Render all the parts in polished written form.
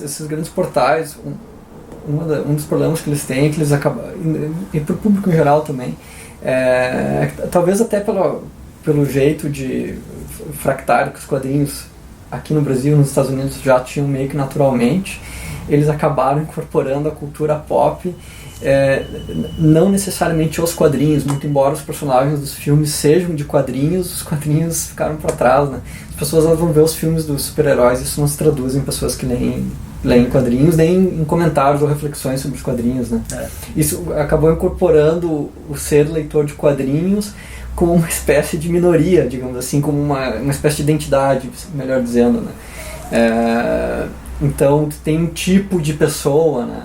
Esses grandes portais, um dos problemas que eles têm é que eles acabam, e para o público em geral também, talvez até pelo jeito de fractário que os quadrinhos aqui no Brasil e nos Estados Unidos já tinham meio que naturalmente, eles acabaram incorporando a cultura pop, não necessariamente os quadrinhos, muito embora os personagens dos filmes sejam de quadrinhos, os quadrinhos ficaram para trás, né? As pessoas vão ver os filmes dos super-heróis, isso não se traduz em pessoas que leem quadrinhos, nem em comentários ou reflexões sobre os quadrinhos, né? Isso acabou incorporando o ser leitor de quadrinhos como uma espécie de minoria, digamos assim, como uma espécie de identidade, melhor dizendo, né? Então tem um tipo de pessoa, né?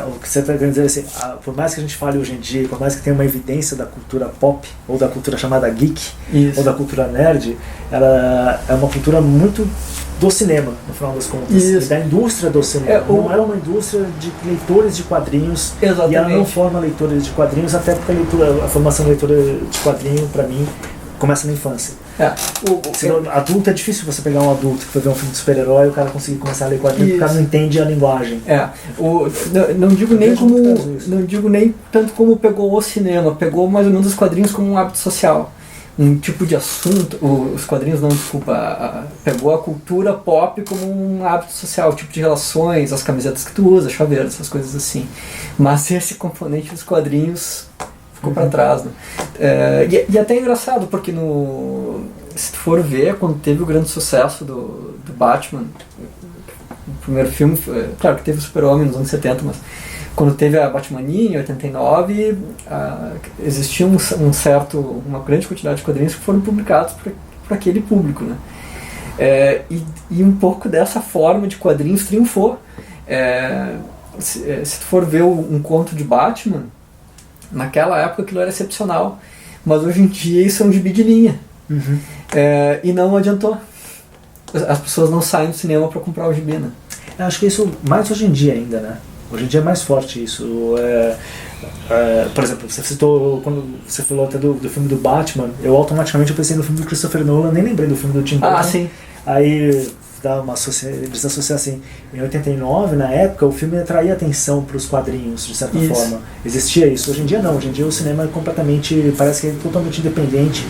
O que você está querendo dizer assim, por mais que a gente fale hoje em dia, por mais que tenha uma evidência da cultura pop, ou da cultura chamada geek, Isso. ou da cultura nerd, ela é uma cultura muito do cinema, no final das contas. Isso. E da indústria do cinema. Não é uma indústria de leitores de quadrinhos. Exatamente. E ela não forma leitores de quadrinhos, até porque a formação de leitora de quadrinho, para mim, começa na infância. Adulto é difícil você pegar um adulto que vai ver um filme de super-herói e o cara conseguir começar a ler quadrinhos porque o cara não entende a linguagem. Não digo nem tanto como pegou o cinema, pegou mais ou menos os quadrinhos como um hábito social. Um tipo de assunto, os quadrinhos não, desculpa, pegou a cultura pop como um hábito social, o tipo de relações, as camisetas que tu usa, chaveiros, essas coisas assim. Mas esse componente dos quadrinhos ficou para trás, né? E até é engraçado, porque se tu for ver, quando teve o grande sucesso do Batman, o primeiro filme, claro que teve o Super-Homem nos anos 70, mas quando teve a Batmania em 89, existia uma grande quantidade de quadrinhos que foram publicados para aquele público, né? E um pouco dessa forma de quadrinhos triunfou. Se tu for ver um conto de Batman, naquela época aquilo era excepcional, mas hoje em dia isso é um gibi de linha. E não adiantou. As pessoas não saem do cinema para comprar o gibi, né? Eu acho que isso mais hoje em dia ainda, né? Hoje em dia é mais forte isso. Por exemplo, você citou, quando você falou até do filme do Batman, eu automaticamente pensei no filme do Christopher Nolan, nem lembrei do filme do Tim Burton. Sim. Aí eles associam assim, em 89, na época, o filme atraía atenção para os quadrinhos, de certa forma. Existia isso. Hoje em dia não. Hoje em dia o cinema é completamente, parece que é totalmente independente,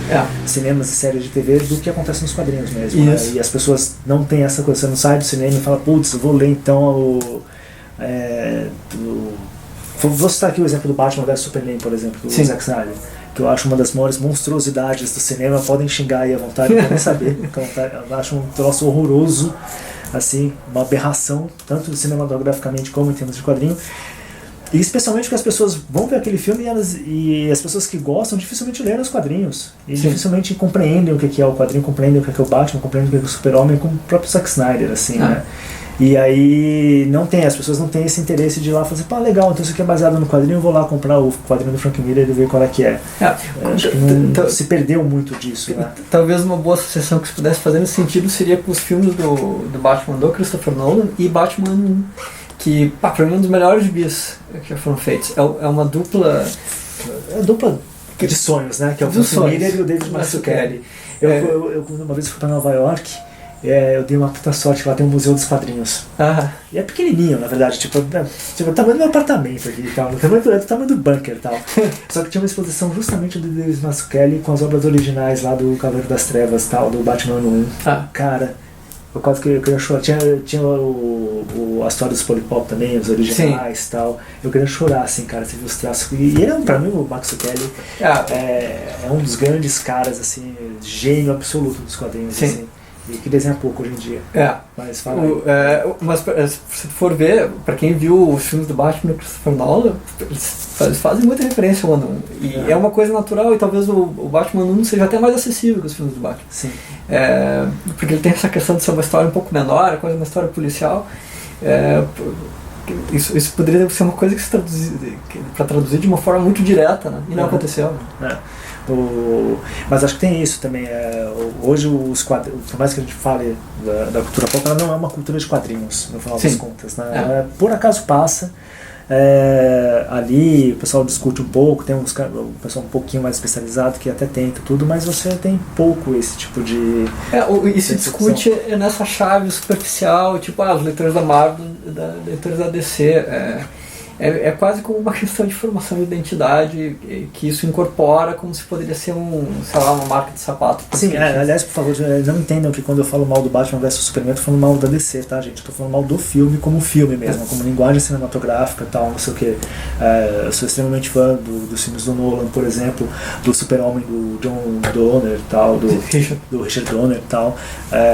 cinemas e séries de TV, do que acontece nos quadrinhos mesmo. Né? E as pessoas não têm essa coisa, você não sai do cinema e fala, putz, vou ler então vou citar aqui o exemplo do Batman vs Superman, por exemplo, do Zack Snyder, que eu acho uma das maiores monstruosidades do cinema. Podem xingar aí à vontade, não quero saber. Eu acho um troço horroroso, assim, uma aberração, tanto cinematograficamente como em termos de quadrinho. E especialmente porque as pessoas vão ver aquele filme e as pessoas que gostam dificilmente leram os quadrinhos. E dificilmente compreendem o que é o quadrinho, compreendem o que é o Batman, compreendem o que é o Super-Homem, como o próprio Zack Snyder, assim, né? E aí as pessoas não têm esse interesse de ir lá e falar assim, pá, legal, então isso aqui é baseado no quadrinho, eu vou lá comprar o quadrinho do Frank Miller e ver qual é que é. Acho que se perdeu muito disso, né? Talvez uma boa associação que se pudesse fazer nesse sentido seria com os filmes do Batman do Christopher Nolan e Batman 1, que pra mim é um dos melhores gibis que já foram feitos. É uma dupla... de sonhos, né? Que é o Frank Miller e o David Mazzucchelli. Eu uma vez fui pra Nova York, eu dei uma puta sorte que lá tem um museu dos quadrinhos. E é pequenininho, na verdade, tipo o tamanho do meu apartamento aqui e tal, o tamanho do bunker e tal. Só que tinha uma exposição justamente do David Mazzucchelli com as obras originais lá do Cavaleiro das Trevas, tal, do Batman 1. Cara, eu quase que eu queria chorar. Tinha a história dos Polipop também, os originais e tal. Eu queria chorar, assim, cara, você viu os traços. E ele pra mim, o Mazzucchelli é um dos grandes caras, assim, gênio absoluto dos quadrinhos, assim. E que desenha pouco hoje em dia. Mas fala mas se tu for ver, pra quem viu os filmes do Batman e Christopher Nolan, eles fazem muita referência ao ano 1. E é uma coisa natural, e talvez o Batman 1 seja até mais acessível que os filmes do Batman. Sim. Porque ele tem essa questão de ser uma história um pouco menor, quase uma história policial. Isso poderia ser uma coisa que se traduzir de uma forma muito direta, né? E não aconteceu. Mas acho que tem isso também. Hoje os quadrinhos, por mais que a gente fale da cultura pop, ela não é uma cultura de quadrinhos, no final das contas, né? Ela por acaso passa, ali o pessoal discute um pouco, tem o pessoal um pouquinho mais especializado que até tenta tudo, mas você tem pouco esse tipo de... E se discute nessa chave superficial, tipo, os leitores da Marvel, leitores da DC, é quase como uma questão de formação de identidade que isso incorpora como se poderia ser uma marca de sapato. Sim, aliás, por favor, não entendam que quando eu falo mal do Batman vs Superman, eu tô falando mal da DC, tá, gente? Eu tô falando mal do filme como filme mesmo, como linguagem cinematográfica e tal, não sei o que. Eu sou extremamente fã dos filmes do Nolan, por exemplo, do Super-Homem do John Donner e tal, do Richard Donner e tal.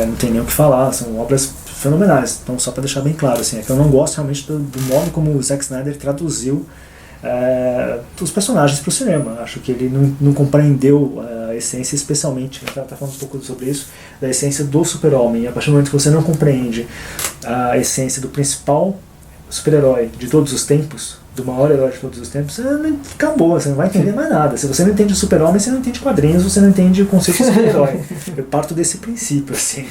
Não tem nem o que falar, são obras fenomenais. Então, só para deixar bem claro, assim, é que eu não gosto realmente do modo como o Zack Snyder traduziu os personagens para o cinema. Acho que ele não compreendeu a essência, especialmente, a gente está falando um pouco sobre isso, da essência do Super-Homem. A partir do momento que você não compreende a essência do principal super-herói de todos os tempos, do maior herói de todos os tempos, acabou, você não vai entender mais nada. Se você não entende o Super-Homem, você não entende quadrinhos, você não entende o conceito de super-herói. Eu parto desse princípio, assim.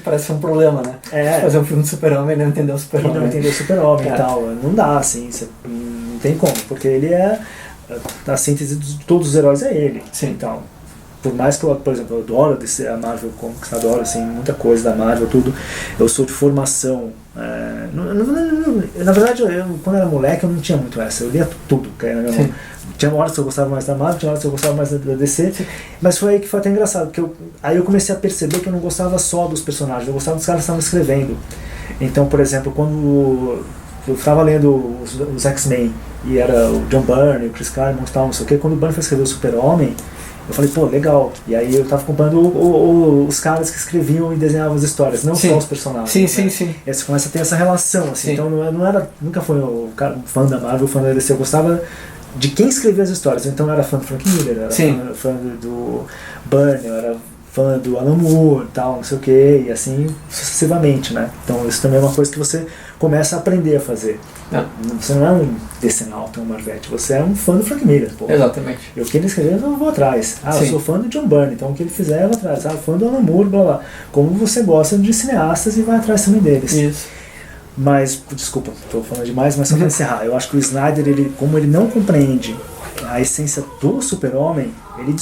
Parece ser um problema, né? Fazer um filme de Super-Homem e não entender o Super-Homem. E não entender o Super-Homem e tal. Não dá, assim, não tem como, porque ele a síntese de todos os heróis é ele. Sim. Então, por mais que eu, por exemplo, eu adoro a Marvel Comics, adoro assim, muita coisa da Marvel, tudo, eu sou de formação. Na verdade, quando eu era moleque, eu não tinha muito essa, eu lia tudo. Tinha horas que eu gostava mais da Marvel, tinha horas que eu gostava mais da DC, mas foi aí que foi até engraçado, porque aí eu comecei a perceber que eu não gostava só dos personagens, eu gostava dos caras que estavam escrevendo. Então, por exemplo, quando eu estava lendo os X-Men e era o John Byrne, o Chris Claremont e tal, não sei o que, quando o Byrne foi escrever o Super-Homem, eu falei, pô, legal. E aí eu tava acompanhando os caras que escreviam e desenhavam as histórias, não só os personagens. Sim. E aí você começa a ter essa relação, assim. Então nunca foi um fã da Marvel, fã da DC, eu gostava de quem escrevia as histórias. Então eu era fã do Frank Miller, eu era fã do Byrne, eu era fã do Alan Moore e tal, não sei o que, e assim sucessivamente, né? Então isso também é uma coisa que você começa a aprender a fazer. Você não é um decenalta, um Marvete, você é um fã do Frank Miller, pô. Exatamente. E o que ele escreveu eu vou atrás. Eu sou fã do John Byrne, então o que ele fizer eu vou atrás. Fã do Alan Moore, blá blá. Como você gosta de cineastas e vai atrás também deles. Isso. Mas, desculpa, estou falando demais, mas só para encerrar, eu acho que o Snyder, como ele não compreende a essência do Super-Homem, ele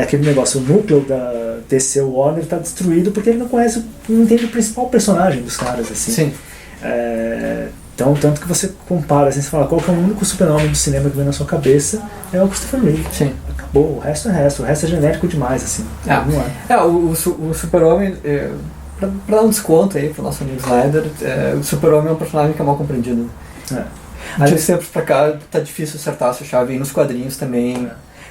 aquele negócio, o núcleo da DC Warner está destruído porque ele não entende o principal personagem dos caras, assim. Sim. Então, tanto que você compara, assim, você fala, qual que é o único Super-Homem do cinema que vem na sua cabeça, é o Christopher Reeve. Sim. Acabou, o resto é genérico demais, assim. O Super-Homem, pra dar um desconto aí pro nosso amigo Snyder, o Super-Homem é um personagem que é mal compreendido. De tempos pra cá tá difícil acertar essa chave, e nos quadrinhos também.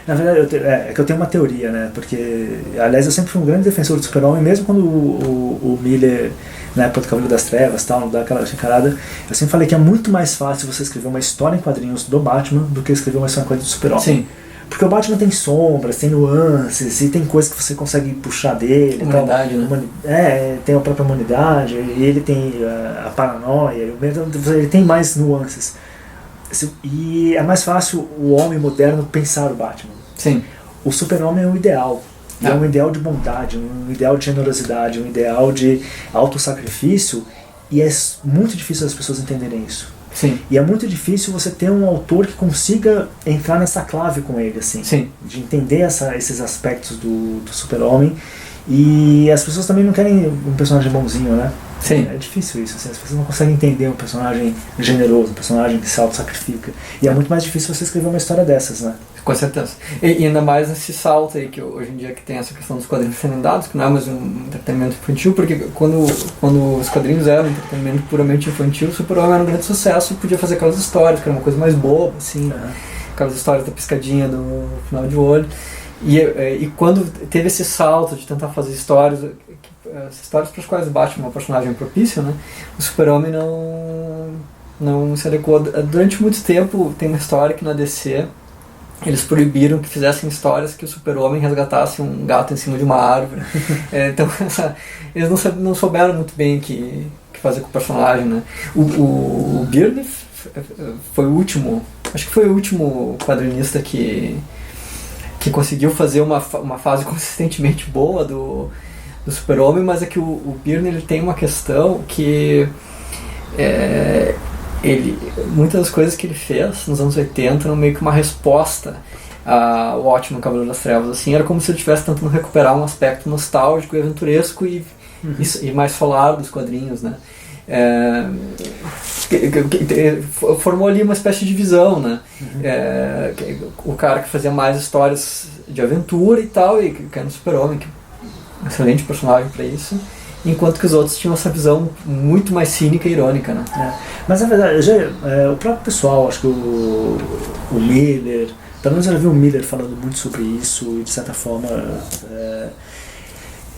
Na verdade, é que eu tenho uma teoria, né? Porque, aliás, eu sempre fui um grande defensor do Super-Homem, mesmo quando o Miller, na época do Cavaleiro das Trevas, tal, dá aquela encarada, eu sempre falei que é muito mais fácil você escrever uma história em quadrinhos do Batman do que escrever uma história em quadrinhos do Super-Homem. Sim. Porque o Batman tem sombras, tem nuances, e tem coisas que você consegue puxar dele. Humanidade, né? Tem a própria humanidade, e ele tem a paranoia, ele tem mais nuances. E é mais fácil o homem moderno pensar o Batman. Sim. O Super-Homem é um ideal. É um ideal de bondade, um ideal de generosidade, um ideal de autossacrifício, e é muito difícil as pessoas entenderem isso. Sim. E é muito difícil você ter um autor que consiga entrar nessa clave com ele, assim. Sim. De entender esses aspectos do Super-Homem. E as pessoas também não querem um personagem bonzinho, né? Sim. É difícil isso, assim, as pessoas não conseguem entender um personagem generoso, um personagem que se auto-sacrifica. E é muito mais difícil você escrever uma história dessas, né? Com certeza. E ainda mais esse salto aí, que hoje em dia que tem essa questão dos quadrinhos serem dados, que não é mais um entretenimento infantil, porque quando os quadrinhos eram um entretenimento puramente infantil, o Super-Homem era um grande sucesso e podia fazer aquelas histórias, que era uma coisa mais boba, assim, aquelas histórias da piscadinha no final de olho. E quando teve esse salto de tentar fazer histórias para as quais o Batman é um personagem propício, né? O Super-Homem não se adequou. Durante muito tempo tem uma história que na DC eles proibiram que fizessem histórias que o Super-Homem resgatasse um gato em cima de uma árvore. Então eles não souberam muito bem o que fazer com o personagem, né? O Byrne foi o último, acho que foi o último quadrinista que conseguiu fazer uma fase consistentemente boa do Super-Homem, mas é que o Byrne ele tem uma questão que muitas das coisas que ele fez nos anos 80 eram meio que uma resposta ao Watchmen, Cavaleiro das Trevas, assim, era como se ele estivesse tentando recuperar um aspecto nostálgico e aventuresco e mais solar dos quadrinhos, né? Formou ali uma espécie de divisão, né? O cara que fazia mais histórias de aventura e tal, e que era um super-homem, que é um excelente personagem para isso, enquanto que os outros tinham essa visão muito mais cínica e irônica, né? Mas na verdade, o próprio pessoal, acho que o Miller, pelo menos eu já vi o Miller falando muito sobre isso, e de certa forma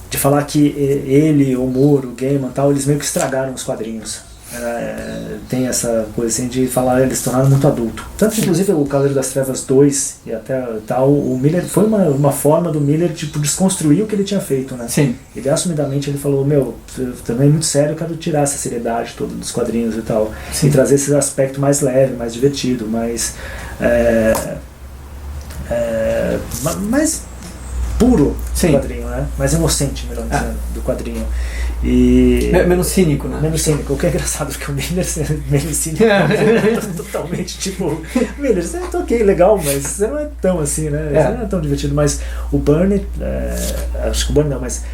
de falar que ele, o Moore, o Gaiman e tal, eles meio que estragaram os quadrinhos. Tem essa coisa assim de falar, eles se tornaram muito adulto. Tanto que, inclusive, o Cavaleiro das Trevas 2 e até tal, o Miller, foi uma forma do Miller, tipo, desconstruir o que ele tinha feito, né? Sim. Ele, assumidamente, ele falou, também é muito sério, eu quero tirar essa seriedade toda dos quadrinhos e tal. Sim. E trazer esse aspecto mais leve, mais divertido, mais puro do quadrinho, né? Mais inocente, melhor dizendo, do quadrinho. E menos cínico, né? Menos cínico, o que é engraçado, porque o Miller é menos cínico, totalmente tipo, Miller, você é ok, legal, mas você não é tão assim, né? Você não é tão divertido, mas o Burnett, acho que o Burnett não, mas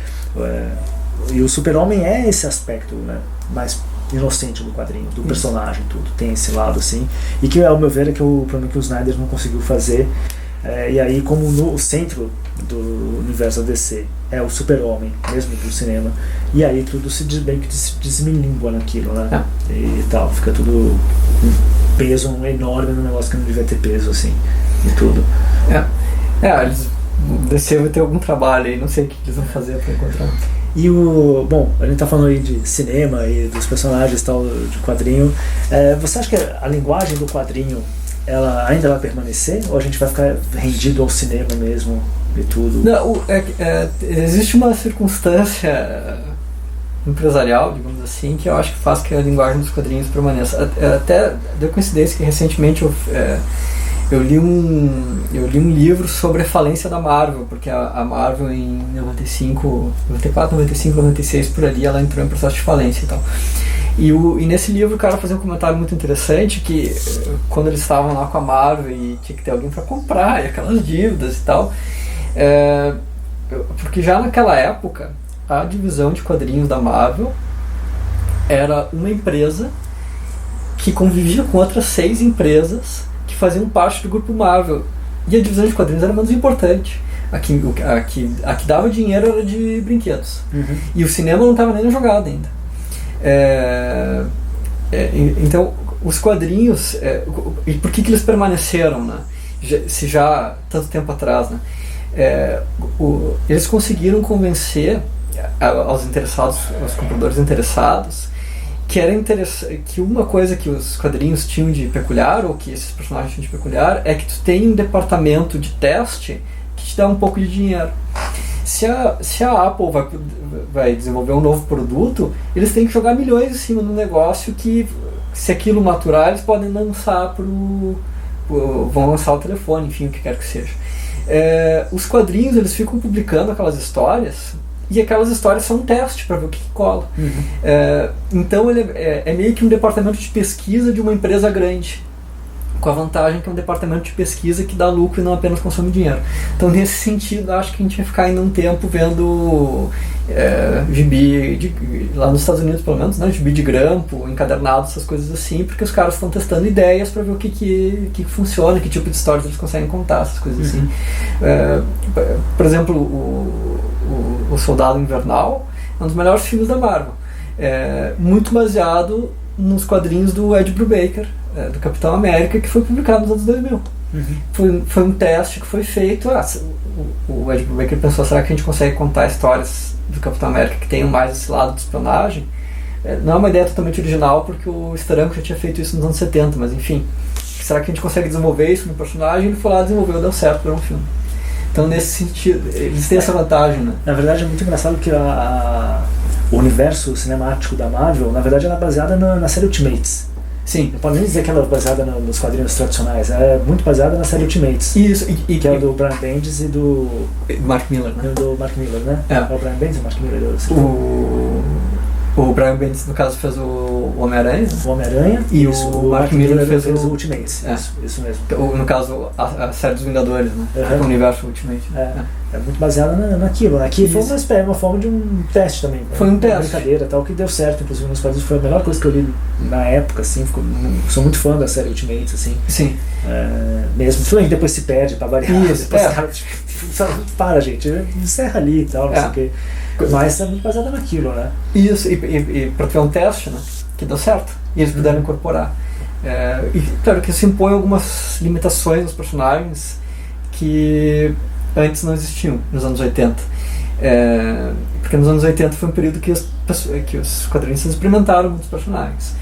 e o Super-Homem é esse aspecto, né? Mais inocente do quadrinho, do personagem, tudo, tem esse lado assim, e que ao meu ver é que o problema que o Snyder não conseguiu fazer. E aí, como no centro do universo da DC é o Super-Homem, mesmo do cinema, e aí tudo se desmilingua naquilo, né? E tal, fica tudo um peso enorme no negócio que não devia ter peso, assim, e tudo. DC vai ter algum trabalho aí, não sei o que eles vão fazer para encontrar. E bom, a gente tá falando aí de cinema e dos personagens tal, de quadrinho. Você acha que a linguagem do quadrinho ela ainda vai permanecer, ou a gente vai ficar rendido ao cinema mesmo e tudo? Não, existe uma circunstância empresarial, digamos assim, que eu acho que faz que a linguagem dos quadrinhos permaneça. Até deu coincidência que recentemente eu li um livro sobre a falência da Marvel, porque a Marvel em 94, 95, 96, por ali, ela entrou em processo de falência e tal. E nesse livro o cara fazia um comentário muito interessante, que quando eles estavam lá com a Marvel e tinha que ter alguém para comprar, e aquelas dívidas e tal, porque já naquela época a divisão de quadrinhos da Marvel era uma empresa que convivia com outras 6 empresas que faziam parte do grupo Marvel, e a divisão de quadrinhos era menos importante. A que dava dinheiro era de brinquedos, e o cinema não estava nem na jogada ainda. Então os quadrinhos, e por que eles permaneceram, né? Se já tanto tempo atrás, né? Eles conseguiram convencer aos interessados, aos compradores interessados, que uma coisa que os quadrinhos tinham de peculiar, ou que esses personagens tinham de peculiar, é que tu tem um departamento de teste que te dá um pouco de dinheiro. Se a Apple vai desenvolver um novo produto, eles têm que jogar milhões em cima de um negócio que, se aquilo maturar, eles podem lançar vão lançar o telefone, enfim, o que quer que seja. Os quadrinhos, eles ficam publicando aquelas histórias, e aquelas histórias são um teste para ver o que cola. Então ele é meio que um departamento de pesquisa de uma empresa grande, com a vantagem que é um departamento de pesquisa que dá lucro e não apenas consome dinheiro. Então, nesse sentido, acho que a gente vai ficar ainda um tempo vendo gibi, lá nos Estados Unidos pelo menos, né, gibi de grampo, encadernado, essas coisas assim, porque os caras estão testando ideias para ver o que funciona, que tipo de histórias eles conseguem contar, essas coisas assim. Por exemplo, o Soldado Invernal é um dos melhores filmes da Marvel, muito baseado nos quadrinhos do Ed Brubaker, do Capitão América, que foi publicado nos anos 2000. Foi um teste que foi feito. O Ed Brubaker pensou, será que a gente consegue contar histórias do Capitão América que tenham mais esse lado de espionagem? Não é uma ideia totalmente original, porque o Steranko já tinha feito isso nos anos 70, mas enfim, será que a gente consegue desenvolver isso no personagem? Ele foi lá, desenvolveu, deu certo, virou um filme. Então, nesse sentido, eles têm essa vantagem, né? Na verdade, é muito engraçado que o universo cinemático da Marvel, na verdade, ela é baseada na série Ultimates. Sim. Não pode nem dizer que ela é baseada nos quadrinhos tradicionais, é muito baseada na série Ultimates. Isso, que é o do Brian Bendis e do Mark Millar, né? Do Mark Millar, né? É o Brian Bendis e o Mark Millar. O Brian Bendis, no caso, fez o Homem-Aranha. O Homem-Aranha. E o Mark Miller fez o Ultimates. Isso mesmo. No caso, a série dos Vingadores, né? O universo Ultimate. É muito baseada naquilo, né? Que foi uma forma de um teste também. Foi um teste. Uma brincadeira tal, que deu certo, inclusive nos quadrinhos. Foi a melhor coisa que eu li na época, assim. Sou muito fã da série Ultimates, assim. Sim. Mesmo. Tudo bem, depois se perde pra variar. Isso, para, gente. Encerra ali e tal, não sei o quê. Mas é muito baseada naquilo, né? Isso, e para ter um teste, né? Que deu certo. E eles puderam incorporar. E claro que isso impõe algumas limitações aos personagens que antes não existiam, nos anos 80. Porque nos anos 80 foi um período que os quadrinistas experimentaram muitos personagens.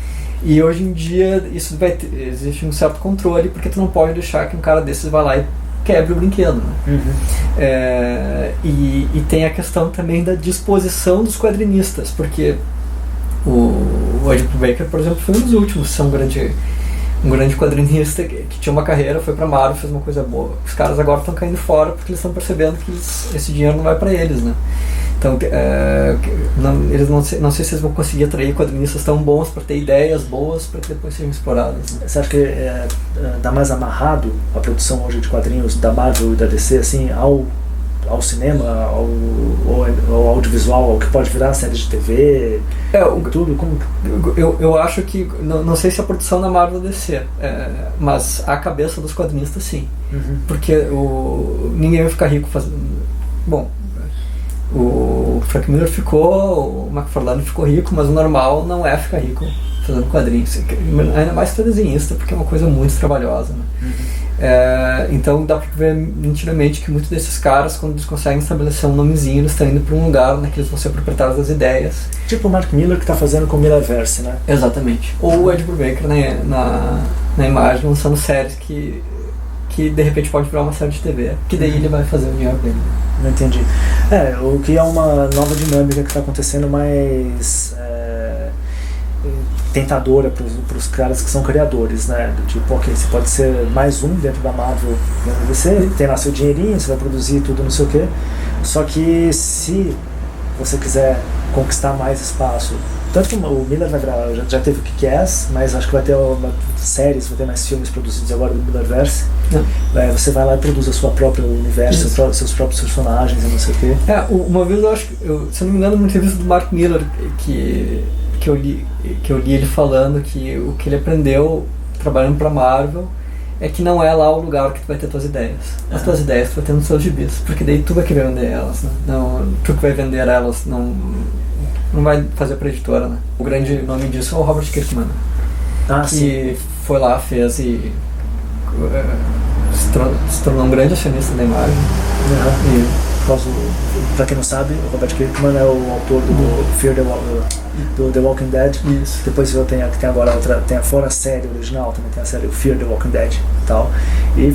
E hoje em dia existe um certo controle, porque tu não pode deixar que um cara desses vá lá e quebre o brinquedo, né? E tem a questão também da disposição dos quadrinistas, porque o Ed Brubaker, por exemplo, foi um dos últimos, um grande quadrinista que tinha uma carreira, foi pra Marvel, fez uma coisa boa. Os caras agora estão caindo fora porque eles estão percebendo que esse dinheiro não vai para eles, né? Então, eles não sei se eles vão conseguir atrair quadrinistas tão bons para ter ideias boas para que depois sejam exploradas, né? Você acha que dá mais amarrado a produção hoje de quadrinhos da Marvel e da DC assim, ao cinema, ao audiovisual, ao que pode virar série de TV, tudo? Como... Eu acho que, não sei se a produção da Marvel ou DC, mas a cabeça dos quadrinistas sim. Porque ninguém vai ficar rico fazendo... Bom, o Frank Miller ficou, o McFarlane ficou rico, mas o normal não é ficar rico fazendo quadrinhos. Ainda mais que desenhista, porque é uma coisa muito trabalhosa, né? Então dá pra ver nitidamente que muitos desses caras, quando eles conseguem estabelecer um nomezinho, eles estão indo para um lugar que eles vão ser proprietários das ideias. Tipo o Mark Miller que está fazendo com o Millerverse, né? Exatamente. Ou o Ed Brubaker na imagem, lançando séries que de repente pode virar uma série de TV, que daí ele vai fazer o dinheiro dele. Não entendi. O que é uma nova dinâmica que está acontecendo mais tentadora para os caras que são criadores, né? Do tipo, ok, você pode ser mais um dentro da Marvel, dentro da DC, tem lá seu dinheirinho, você vai produzir tudo, não sei o quê. Só que se você quiser conquistar mais espaço, tanto que o Miller vai virar, já teve o Kick-Ass, mas acho que vai ter séries, vai ter mais filmes produzidos agora do Millerverse. Você vai lá e produz a sua própria universo, seus próprios personagens e não sei o quê. Uma vez eu acho que, se eu não me engano, numa entrevista do Mark Miller que eu li ele falando que o que ele aprendeu trabalhando pra Marvel é que não é lá o lugar que tu vai ter tuas ideias. As tuas ideias tu vai ter nos seus gibis, porque daí tu vai querer vender elas, né? Não, tu que vai vender elas, não vai fazer pra editora, né? O grande nome disso é o Robert Kirkman, que foi lá, fez e se tornou um grande acionista da imagem. Pra quem não sabe, o Robert Kirkman é o autor do Fear do The Walking Dead. Isso. Depois tem agora tem fora a série original, também tem a série Fear the Walking Dead e tal. E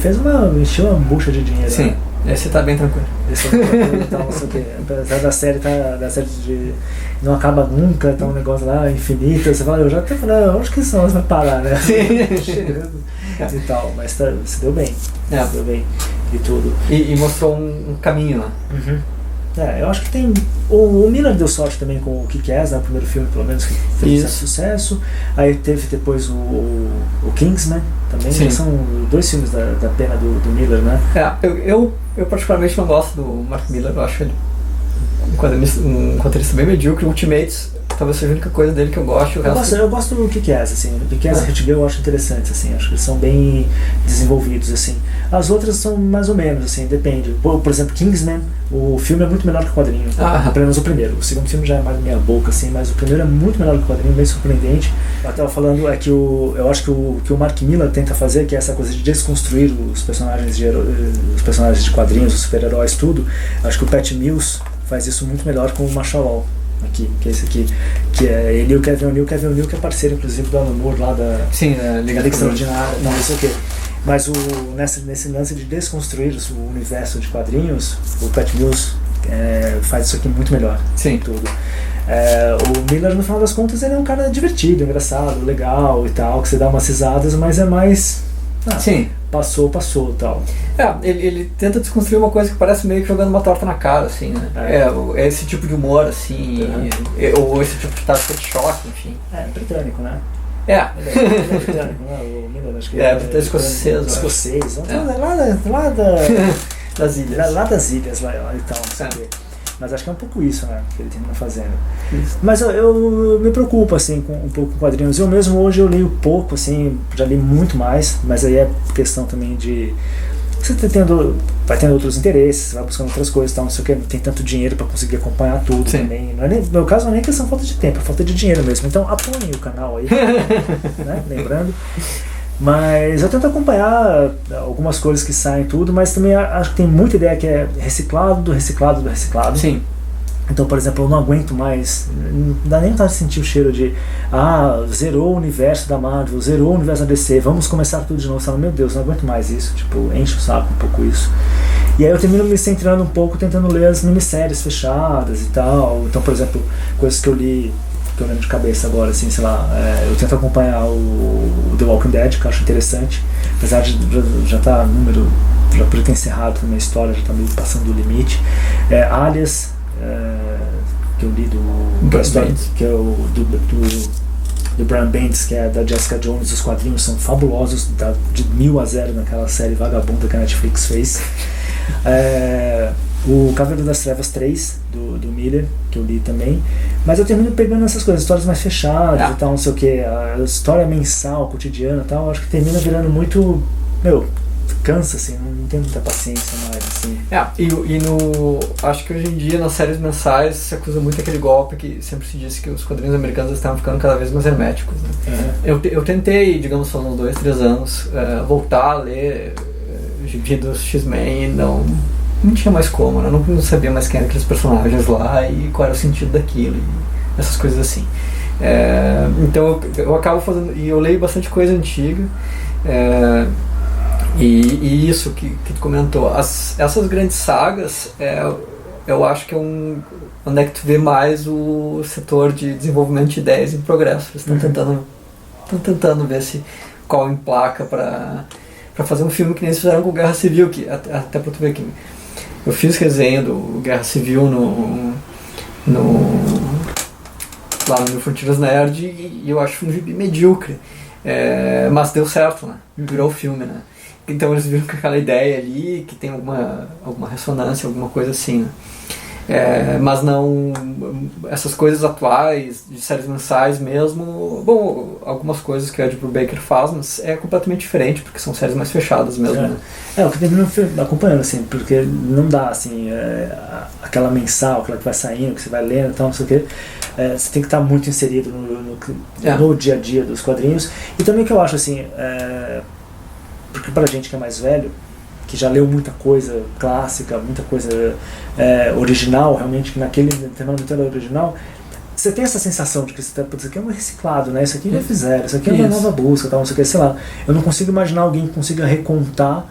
encheu uma bucha de dinheiro. Sim, né? Esse tá bem tranquilo. Esse tá tranquilo, então, não sei o quê. Apesar da série de não acaba nunca, tá um negócio lá infinito, você fala, eu já até falei, acho que isso não vai parar, né? Sim. E tal, mas se deu bem. Se deu bem. E tudo. E mostrou um caminho, né? Eu acho que tem... O Miller deu sorte também com o Kick-Ass, né? O primeiro filme, pelo menos, que fez sucesso. Aí teve depois o Kingsman também. Sim. São 2 filmes da pena do Miller, né? Eu particularmente não gosto do Mark Miller. Eu acho ele um quadrinista bem medíocre. Ultimates talvez seja a única coisa dele que eu gosto. Eu gosto do Kick-Ass, assim. O Kick-Ass e Hit Girl eu acho interessantes, assim. Acho que eles são bem desenvolvidos, assim. As outras são mais ou menos, assim, depende. Por exemplo, Kingsman, o filme é muito melhor que o quadrinho. Pelo menos o primeiro. O segundo filme já é mais meia boca, assim, mas o primeiro é muito melhor que o quadrinho, bem surpreendente. Eu estava falando que eu acho que o Mark Miller tenta fazer, que é essa coisa de desconstruir os personagens de quadrinhos, os super-heróis, tudo. Acho que o Pat Mills faz isso muito melhor com o Marshall Law. Aqui, que é esse aqui, que é ele e o Kevin O'Neill, que é parceiro inclusive do Alan Moore lá da Liga Extraordinária, não sei o que. Mas nesse lance de desconstruir o universo de quadrinhos, o Pat Mills faz isso aqui muito melhor. Sim. Tudo. O Miller, no final das contas, ele é um cara divertido, engraçado, legal e tal, que você dá umas risadas, mas é mais... Sim. passou e tal. Ele tenta desconstruir uma coisa que parece meio que jogando uma torta na cara, assim, né? É esse tipo de humor, assim, ou esse tipo de tática de choque, enfim. Britânico, né? Ele é britânico, né? Acho que britânico escocês. Escocês, das ilhas. Lá das ilhas, lá e tal, não sei o quê. Mas acho que é um pouco isso, né, que ele termina fazendo. Isso. Mas eu me preocupo, assim, com um pouco com quadrinhos. Eu mesmo hoje eu leio pouco, assim, já li muito mais, mas aí é questão também de... Você vai tendo outros interesses, vai buscando outras coisas, tal, não sei o que, não tem tanto dinheiro para conseguir acompanhar tudo. Sim. Também. Não é no meu caso não é nem questão de falta de tempo, é falta de dinheiro mesmo. Então apoiem o canal aí, né, lembrando. Mas eu tento acompanhar algumas coisas que saem tudo, mas também acho que tem muita ideia que é reciclado do reciclado do reciclado. Sim. Então, por exemplo, eu não aguento mais, não dá nem pra sentir o cheiro de zerou o universo da Marvel, zerou o universo da DC, vamos começar tudo de novo. Sabe? Meu Deus, não aguento mais isso, tipo, enche o saco um pouco isso. E aí eu termino me centrando um pouco, tentando ler as minisséries fechadas e tal. Então, por exemplo, coisas que eu li, que eu lembro de cabeça agora, assim, sei lá, eu tento acompanhar o The Walking Dead, que eu acho interessante, apesar de já tá número, já podia ter encerrado na minha história, já tá meio passando do limite. Alias, que eu li que é do Brian Bendis, que é da Jessica Jones. Os quadrinhos são fabulosos, de 1000-0 naquela série vagabunda que a Netflix fez. O Cavaleiro das Trevas 3 do Miller, que eu li também, mas eu termino pegando essas coisas, histórias mais fechadas e tal, não sei o que, a história mensal, cotidiana e tal, acho que termina virando muito, cansa, assim, não tenho muita paciência mais, assim. Acho que hoje em dia nas séries mensais se acusa muito aquele golpe que sempre se disse que os quadrinhos americanos estavam ficando cada vez mais herméticos, né? Eu tentei, digamos, faz uns 2-3 anos, voltar a ler gibi dos X-Men e não tinha mais como, né? Eu não sabia mais quem eram aqueles personagens lá e qual era o sentido daquilo e essas coisas assim. Então eu acabo fazendo, e eu leio bastante coisa antiga, e isso que tu comentou, essas grandes sagas, eu acho que é onde é que tu vê mais o setor de desenvolvimento de ideias em progresso. Eles estão tentando ver qual emplaca para fazer um filme que nem eles fizeram com Guerra Civil, que até pra tu ver aqui. Eu fiz resenha do Guerra Civil lá no Fronteiras Nerd e eu acho um gibi medíocre, mas deu certo, né? Virou o filme, né? Então eles viram com aquela ideia ali que tem alguma ressonância, alguma coisa assim, né? Mas não essas coisas atuais de séries mensais mesmo, bom, algumas coisas que o Ed Brubaker faz, mas é completamente diferente porque são séries mais fechadas mesmo, né? O que eu termino acompanhando, assim, porque não dá, assim, aquela mensal, aquela que vai saindo, que você vai lendo e tal, não sei o que, você tem que estar muito inserido no dia a dia dos quadrinhos. E também que eu acho, assim, porque pra gente que é mais velho, que já leu muita coisa clássica, muita coisa original, realmente, que naquele momento era original, você tem essa sensação de que isso aqui é um reciclado, né? Isso aqui já fizeram, isso aqui é uma nova busca, tal, não sei o que, sei lá. Eu não consigo imaginar alguém que consiga recontar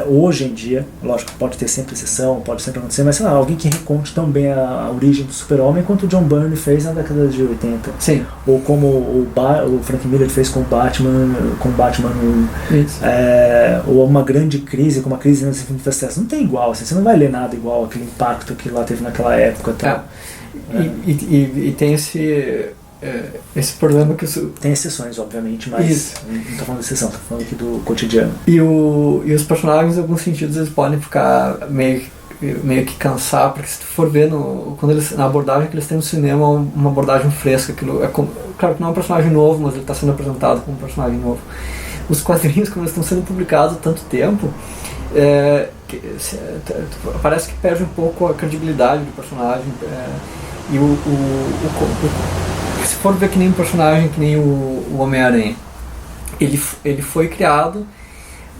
hoje em dia, lógico, pode ter sempre exceção, pode sempre acontecer, mas sei lá, alguém que reconte tão bem a origem do Super-Homem quanto o John Byrne fez na década de 80. Sim. Ou como o Frank Miller fez com o Batman 1. Ou uma grande crise, como a crise nas Infinitas Terras. Não tem igual, assim, você não vai ler nada igual aquele impacto que lá teve naquela época. Tal. E tem esse problema que tem exceções, obviamente, mas não estou falando de exceção, estou falando aqui do cotidiano. E os personagens, em alguns sentidos, eles podem ficar meio que cansar, porque se tu for ver na abordagem que eles têm no cinema, uma abordagem fresca, claro que não é um personagem novo, mas ele está sendo apresentado como um personagem novo. Os quadrinhos, como eles estão sendo publicados há tanto tempo, parece que perde um pouco a credibilidade do personagem, se for ver que nem um personagem, que nem o Homem-Aranha, ele foi criado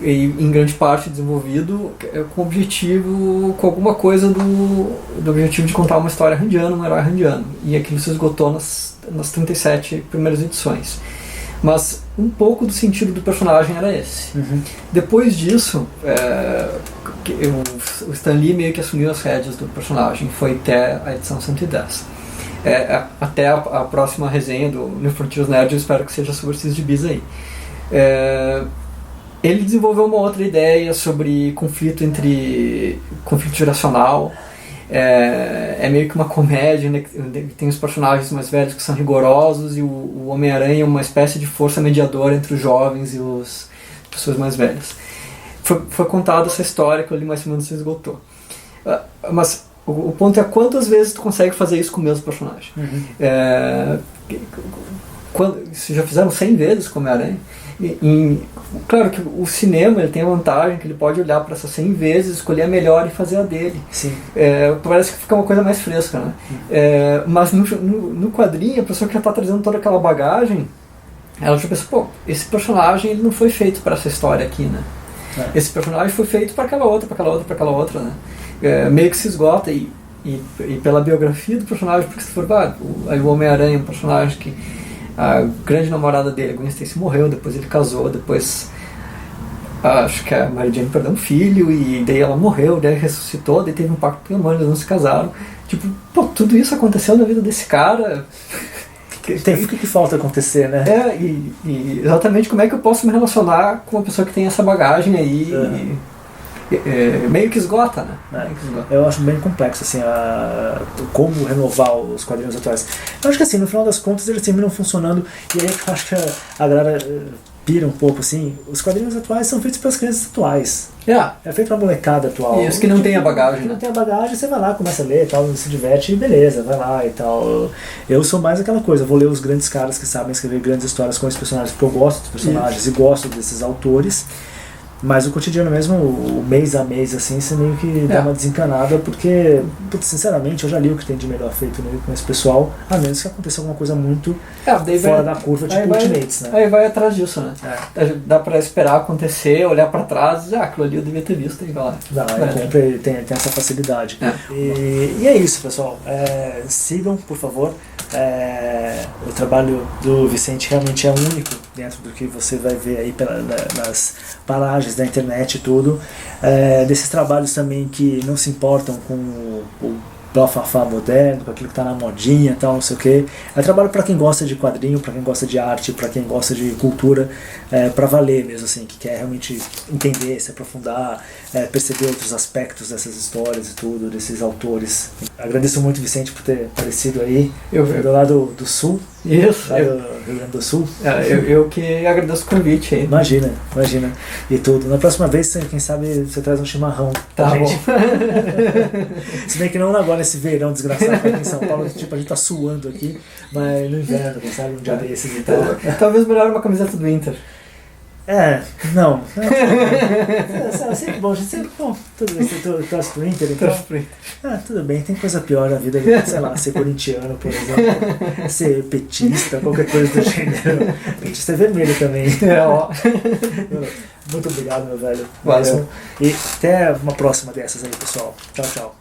e em grande parte desenvolvido com alguma coisa do objetivo de contar uma história randiana, um herói randiano, e aquilo se esgotou nas 37 primeiras edições. Mas um pouco do sentido do personagem era esse. Depois disso, o Stan Lee meio que assumiu as rédeas do personagem, foi até a edição 110. Até a próxima resenha do New Frontiers Nerd, eu espero que seja sobre esses gibis aí. ele desenvolveu uma outra ideia sobre conflito geracional. É meio que uma comédia, né? Tem os personagens mais velhos que são rigorosos e o Homem-Aranha é uma espécie de força mediadora entre os jovens e as pessoas mais velhas. Foi contada essa história que eu li mais ou menos se esgotou. Mas o ponto é quantas vezes tu consegue fazer isso com o mesmo personagem. Se já fizeram 100 vezes com o Homem-Aranha. Claro que o cinema ele tem a vantagem que ele pode olhar para essas 100 vezes, escolher a melhor e fazer a dele. Sim. Parece que fica uma coisa mais fresca, né? Mas no quadrinho, a pessoa que já está trazendo toda aquela bagagem, ela já pensa, pô, esse personagem ele não foi feito para essa história aqui, né? Esse personagem foi feito para aquela outra, né? Meio que se esgota e pela biografia do personagem, porque se for o Homem-Aranha é um personagem que a grande namorada dele, Gwen Stacy, morreu, depois ele casou, depois acho que a Mary Jane perdeu um filho e daí ela morreu, daí ressuscitou, daí teve um pacto com a mãe, eles não se casaram. Tipo, pô, tudo isso aconteceu na vida desse cara. O que falta acontecer, né? E exatamente como é que eu posso me relacionar com uma pessoa que tem essa bagagem aí meio que esgota, né? Meio que esgota. Eu acho bem complexo, assim, como renovar os quadrinhos atuais. Eu acho que, assim, no final das contas, eles terminam funcionando, e aí eu acho que a galera pira um pouco, assim, os quadrinhos atuais são feitos pelas crianças atuais. É feito pra molecada atual. Isso, que não tem a bagagem. Não tem a bagagem, você vai lá, começa a ler e tal, se diverte e beleza, vai lá e tal. Eu sou mais aquela coisa, vou ler os grandes caras que sabem escrever grandes histórias com esses personagens, porque eu gosto dos personagens e gosto desses autores. Mas o cotidiano mesmo, o mês a mês, assim, você meio que dá uma desencanada, porque, sinceramente, eu já li o que tem de melhor feito com esse pessoal, a menos que aconteça alguma coisa muito fora da curva, tipo Ultimates, né? Aí vai atrás disso, né? Dá pra esperar acontecer, olhar pra trás e aquilo ali eu devia ter visto e vai lá. Tem essa facilidade. E é isso, pessoal. Sigam, por favor. O trabalho do Vicente realmente é único dentro do que você vai ver aí nas paragens da internet e tudo, desses trabalhos também que não se importam com o bafafá moderno, com aquilo que está na modinha e tal, não sei o que. É trabalho para quem gosta de quadrinho, para quem gosta de arte, para quem gosta de cultura, para valer mesmo, assim, que quer realmente entender, se aprofundar, perceber outros aspectos dessas histórias e tudo, desses autores. Agradeço muito, Vicente, por ter aparecido aí do lado do sul. Isso. Lá do Rio Grande do Sul. Eu que agradeço o convite aí. Imagina. E tudo. Na próxima vez, quem sabe, você traz um chimarrão pra gente. Se bem que não agora nesse verão desgraçado aqui em São Paulo, tipo, a gente tá suando aqui, mas no inverno, quem sabe, um dia desses e tal. Talvez melhor uma camiseta do Inter. Não. Sempre bom, tudo bem, você torce pro Inter, então? Tudo bem, tem coisa pior na vida, sei lá, ser corintiano, por exemplo, ser petista, qualquer coisa do gênero. Petista é vermelho também. Muito obrigado, meu velho. Valeu. E até uma próxima dessas aí, pessoal. Tchau.